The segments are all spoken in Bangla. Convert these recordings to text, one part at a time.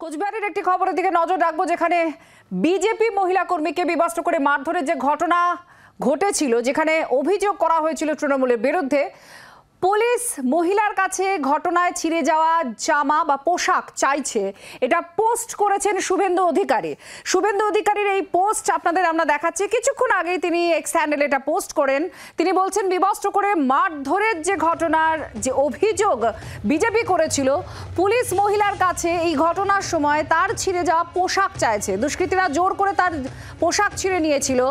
কোচবিহারের একটি খবরের দিকে নজর রাখবো, যেখানে বিজেপি মহিলা কর্মীকে বিবস্ত্র করে মারধরের যে ঘটনা ঘটেছিল, যেখানে অভিযোগ করা হয়েছিল তৃণমূলের বিরুদ্ধে। পুলিশ মহিলার কাছে ঘটনায় ছিঁড়ে যাওয়া জামা বা পোশাক চাইছে, এটা পোস্ট করেছেন শুভেন্দু অধিকারী। শুভেন্দু অধিকারীর এই পোস্ট আপনাদের আমরা দেখাচ্ছি। কিছুক্ষণ আগেই তিনি এক্স হ্যান্ডেলে এটা পোস্ট করেন। তিনি বলছেন, বিবস্ত্র করে মারধরের যে ঘটনার যে অভিযোগ বিজেপি করেছিল, পুলিশ মহিলার কাছে এই ঘটনার সময় তার ছিঁড়ে যাওয়া পোশাক চাইছে। দুষ্কৃতীরা জোর করে তার পোশাক ছিঁড়ে নিয়েছিল,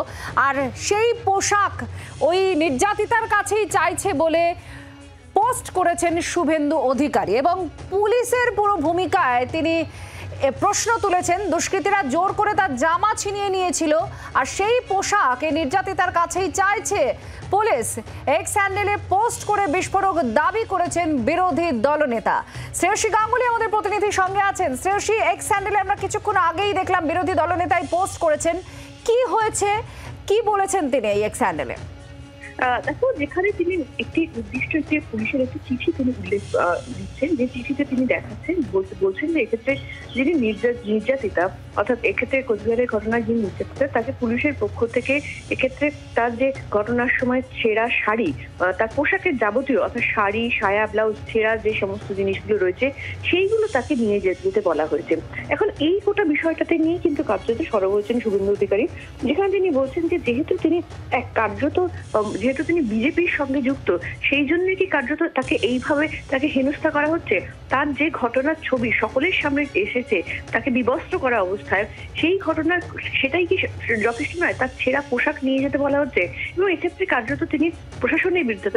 আর সেই পোশাক ওই নির্যাতিতার কাছেই চাইছে বলে পোস্ট করেছেন শুভেন্দু অধিকারী। এবং পুলিশের পুরো ভূমিকায় তিনি প্রশ্ন তুলেছেন, দুষ্কৃতীরা জোর করে তার জামা ছিনিয়ে নিয়েছিল আর সেই পোশাক এই নির্যাতিতার কাছেই চাইছে পুলিশ। এক্স হ্যান্ডেলে পোস্ট করে বিস্ফোরক দাবি করেছেন বিরোধী দলনেতা। শ্রেয়সী গাঙ্গুলি আমাদের প্রতিনিধির সঙ্গে আছেন। শ্রেয়সী, এক্স হ্যান্ডেলে আমরা কিছুক্ষণ আগেই দেখলাম বিরোধী দলনেতাই পোস্ট করেছেন। কি হয়েছে, কি বলেছেন তিনি এই এক্স হ্যান্ডেলে? দেখো, যেখানে তিনি একটি নির্দিষ্ট একটি পুলিশের একটি চিঠি তিনি উল্লেখ দিচ্ছেন, যে চিঠিতে তিনি দেখাচ্ছেন, বলছেন যে এক্ষেত্রে যিনি নির্যাতিতা, অর্থাৎ এক্ষেত্রে কোচবিহারের ঘটনার যিনি নির্যাতিতা, তাকে পুলিশের পক্ষ থেকে এক্ষেত্রে তার যে ঘটনার সময় ছেঁড়া শাড়ি, তার পোশাকের যাবতীয় অর্থাৎ শাড়ি, সায়া, ব্লাউজ, ছেঁড়া যে সমস্ত জিনিসগুলো রয়েছে সেইগুলো তাকে নিয়ে যেতে বলা হয়েছে। এখন এই গোটা বিষয়টাতে নিয়ে কিন্তু কার্যত সরব হয়েছেন শুভেন্দু অধিকারী, যেখানে তিনি বলছেন যে যেহেতু তিনি যেহেতু তিনি বিজেপির সঙ্গে যুক্ত, সেই জন্য কি কার্যত তাকে এইভাবে তাকে হেনস্থা করা হচ্ছে। তার যে ঘটনার ছবি সকলের সামনে এসেছে, তাকে বিবস্ত্র করা অবস্থায়, সেই ঘটনার সেটাই কি যথেষ্ট নয়? তার ছেঁড়া পোশাক নিয়ে যেতে বলা হচ্ছে। এবং এক্ষেত্রে কার্যত তিনি প্রশাসনের বিরুদ্ধে,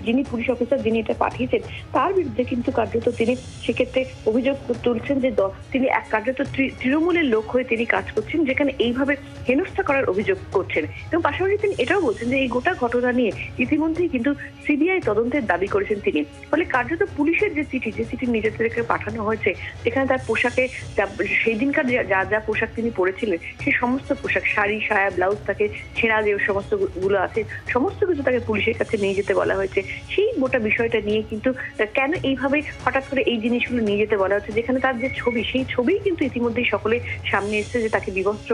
যিনি পুলিশ অফিসার যিনি এটা পাঠিয়েছেন, তার বিরুদ্ধে কিন্তু কার্যত তিনি সেক্ষেত্রে অভিযোগ তুলছেন যে তিনি এক কার্যত তৃণমূলের লোক হয়ে তিনি কাজ করছেন, যেখানে এইভাবে হেনস্থা করার অভিযোগ করছেন। এবং পাশাপাশি তিনি এটাও বলছেন যে এই গোটা ঘটনা নিয়ে ইতিমধ্যেই কিন্তু সিবিআই তদন্তের দাবি করেছেন তিনি। ফলে কার্যত পুলিশের যে চিঠি নিজেদেরকে পাঠানো হয়েছে, যেখানে তার পোশাকে সেই দিনকার যা পোশাক তিনি পরেছিলেন, সেই সমস্ত পোশাক, শাড়ি, সায়া, ব্লাউজ, তাকে ছেঁড়া যে সমস্ত গুলো আছে, সমস্ত কিছু তাকে পুলিশের কাছে নিয়ে যেতে বলা হয়েছে। সেই গোটা বিষয়টা নিয়ে কিন্তু কেন এইভাবে হঠাৎ করে এই জিনিসগুলো নিয়ে যেতে বলা হচ্ছে, যেখানে তার যে ছবি, সেই ছবি কিন্তু ইতিমধ্যেই সকলে সামনে এসেছে যে তাকে বিবস্ত্র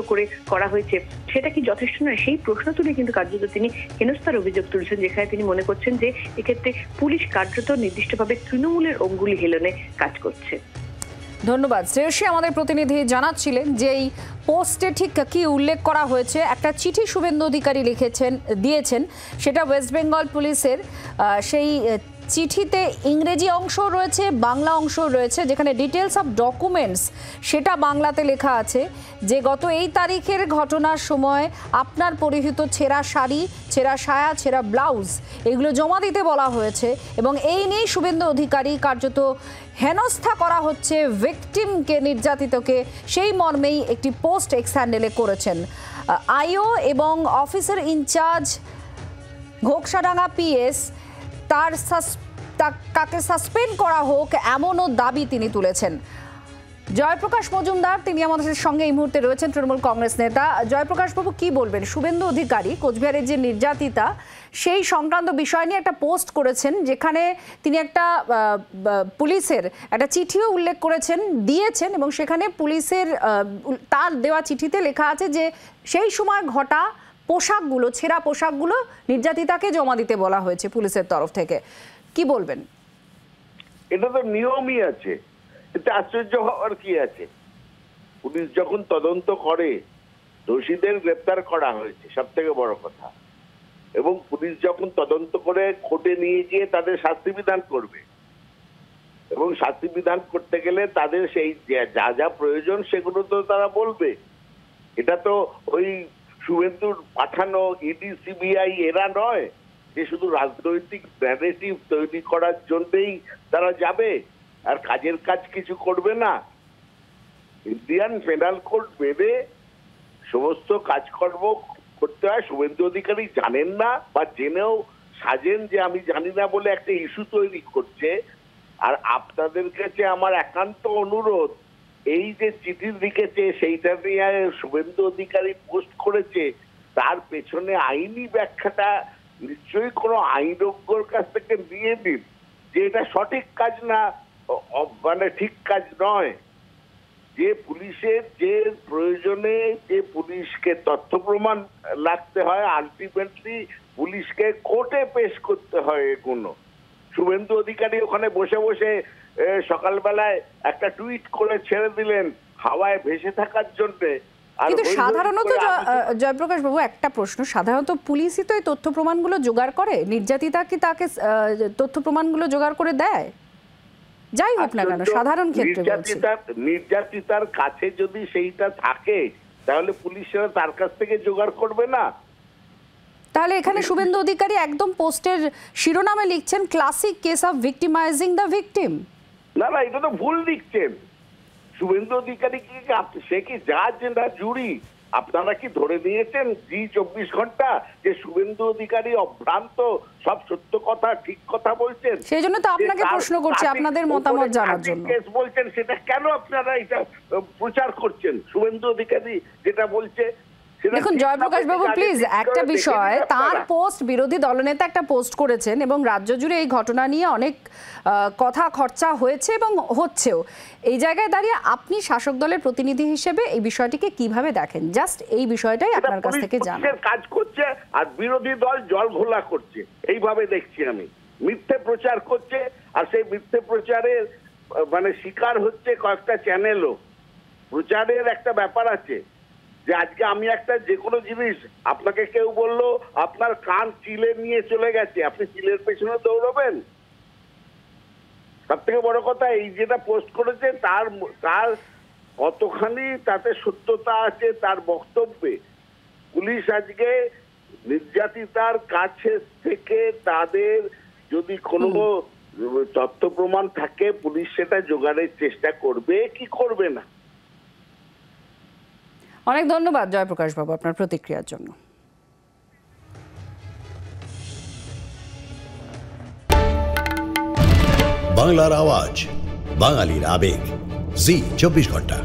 করা হয়েছে, সেটা কি যথেষ্ট নয়? সেই প্রশ্ন তুলে কিন্তু কার্যত তিনি হেনস্থার অভিযোগ তুলছেন, যেখানে তিনি মনে করছেন যে এক্ষেত্রে পুলিশ কার্যত নির্দিষ্টভাবে তৃণমূলের অঙ্গুলি হেলনে কাজ করছে। ধন্যবাদ শ্রেয়সী। আমাদের প্রতিনিধি জানাচ্ছিলেন যে এই পোস্টে ঠিক কি উল্লেখ করা হয়েছে। একটা চিঠি শুভেন্দু অধিকারী দিয়েছেন, সেটা ওয়েস্ট বেঙ্গল পুলিশের। সেই চিঠিতে ইংরেজি অংশ রয়েছে, বাংলা অংশ রয়েছে, যেখানে ডিটেলস অফ ডকুমেন্টস সেটা বাংলাতে লেখা আছে যে গত এই তারিখের ঘটনার সময় আপনার পরিহিত ছেঁড়া শাড়ি, ছেঁড়া সায়া, ছেঁড়া ব্লাউজ এগুলো জমা দিতে বলা হয়েছে। এবং এই নিয়ে শুভেন্দু অধিকারী কার্যত হেনস্থা করা হচ্ছে ভিকটিমকে, নির্যাতিতকে, সেই মর্মেই একটি পোস্ট এক্স হ্যান্ডেলে করেছেন। আইও এবং অফিসার ইনচার্জ ঘোকসাডাঙ্গা পিএস তাকে সাসপেন্ড করা হোক, এমনও দাবি তিনি তুলেছেন। জয়প্রকাশ মজুমদার তিনি আমাদের সঙ্গে এই মুহূর্তে রয়েছেন, তৃণমূল কংগ্রেস নেতা। জয়প্রকাশ বাবু, কি বলবেন? শুভেন্দু অধিকারী কোচবিহারের যে নির্যাতিতা, সেই সংক্রান্ত বিষয় নিয়ে একটা পোস্ট করেছেন, যেখানে তিনি একটা পুলিশের একটা চিঠিও উল্লেখ দিয়েছেন, এবং সেখানে পুলিশের তার দেওয়া চিঠিতে লেখা আছে যে সেই সময় ঘটা পোশাকগুলো, ছেঁড়া পোশাকগুলো নির্যাতিতাকে জমা দিতে বলা হয়েছে পুলিশের তরফ থেকে। কি বলবেন? এটা তো নিয়মই আছে, এতে আশ্চর্য হওয়ার কি আছে? পুলিশ যখন তদন্ত করে, দোষীদের গ্রেপ্তার করা হয়েছে, সব থেকে বড় কথা। এবং পুলিশ যখন তদন্ত করে কোর্টে নিয়ে গিয়ে তাদের শাস্তি বিধান করবে, এবং শাস্তি বিধান করতে গেলে তাদের সেই যা যা প্রয়োজন সেগুলো তো তারা বলবে। এটা তো ওই শুভেন্দুর পাঠানো ইডি, সিবিআই এরা নয় যে শুধু রাজনৈতিক ন্যারেটিভ তৈরি করার জন্যই তারা যাবে আর কাজের কাজ কিছু করবে না। ইন্ডিয়ান পেনাল কোড মেনে সমস্ত কাজকর্ম করতে হয়। শুভেন্দু অধিকারী জানেন না, বা জেনেও সাজেন যে আমি জানি না বলে একটা ইস্যু তৈরি করছে। আর আপনাদের কাছে আমার একান্ত অনুরোধ, এই যে চিঠি লিখেছে সেইটা নিয়ে শুভেন্দু অধিকারী পোস্ট করেছে, তার পেছনে আইনি ব্যাখ্যাটা নিশ্চয়ই কোনো আইনজ্ঞর কাছ থেকে নিয়ে দিন যে এটা সঠিক কাজ না, মানে ঠিক কাজ নয়। যে পুলিশের যে প্রয়োজনে যে পুলিশকে তথ্য প্রমাণ লাগতে হয়, আলটিমেটলি পুলিশকে কোর্টে পেশ করতে হয়। এগুলো শুভেন্দু অধিকারী ওখানে বসে বসে সকালবেলায় একটা টুইট করে ছেড়ে দিলেন হাওয়ায় ভেসে থাকার জন্যে। কিন্তু সাধারণত জয়প্রকাশ বাবু একটা প্রশ্ন, সাধারণত পুলিশই তো এই তথ্য প্রমাণগুলো জোগাড় করে, নির্যাতিতা কি তাকে তথ্য প্রমাণগুলো জোগাড় করে দেয়? যাই হোক না কেন, সাধারণ ক্ষেত্রে নির্যাতিতার কাছে যদি সেইটা থাকে তাহলে পুলিশেরা তার কাছ থেকে জোগাড় করবে না। তাহলে এখানে শুভেন্দু অধিকারী একদম পোস্টের শিরোনামে লিখছেন classic case of victimising the victim. না না, এটা তো ভুল লিখছেন। শুভেন্দু অধিকারী কি সে কি জাজ না জুরি? আপনারা কি ধরে নিয়েছেন জি 24 ঘন্টা যে শুভেন্দু অধিকারী অভ্রান্ত, সব সত্য কথা ঠিক কথা বলছেন? সেই জন্য তো আপনাকে প্রশ্ন করছি আপনাদের মতামত জানার জন্য। কেস বলছেন সেটা কেন আপনারা এটা প্রচার করছেন? শুভেন্দু অধিকারী যেটা বলছে দেখুন জয়প্রকাশ বাবু প্লিজ, একটা বিষয়, তার পোস্ট বিরোধী দলনেতা একটা পোস্ট করেছেন এবং রাজ্য জুড়ে এই ঘটনা নিয়ে অনেক কথা খরচা হয়েছে এবং হচ্ছেও। এই জায়গায় দাঁড়িয়ে আপনি শাসক দলের প্রতিনিধি হিসেবে এই বিষয়টিকে কিভাবে দেখেন? জাস্ট এই বিষয়টাই আপনার কাছ থেকে জানার। কাজ করছে আর বিরোধী দল জল ঘোলা করছে, এইভাবে দেখছি আমি। মিথ্যে প্রচার করছে আর সেই মিথ্যে প্রচারের মানে শিকার হচ্ছে কয়েকটা চ্যানেলও। প্রচারের একটা ব্যাপার আছে যে আজকে আমি একটা যে কোনো জিনিস আপনাকে কেউ বললো আপনার কান চিলে নিয়ে চলে গেছে, আপনি চিলের পেছনে দৌড়বেন? সব থেকে বড় কথা এই যেটা পোস্ট করেছে তার কতখানি তাতে সত্যতা আছে তার বক্তব্যে। পুলিশ আজকে নির্যাতিতার কাছে থেকে তাদের যদি কোনো তথ্য প্রমাণ থাকে পুলিশ সেটা জোগাড়ের চেষ্টা করবে কি করবে না। অনেক ধন্যবাদ জয়প্রকাশ বাবু আপনার প্রতিক্রিয়ার জন্য। বাংলার আওয়াজ, বাঙালির আবেগ, জি 24 ঘন্টা।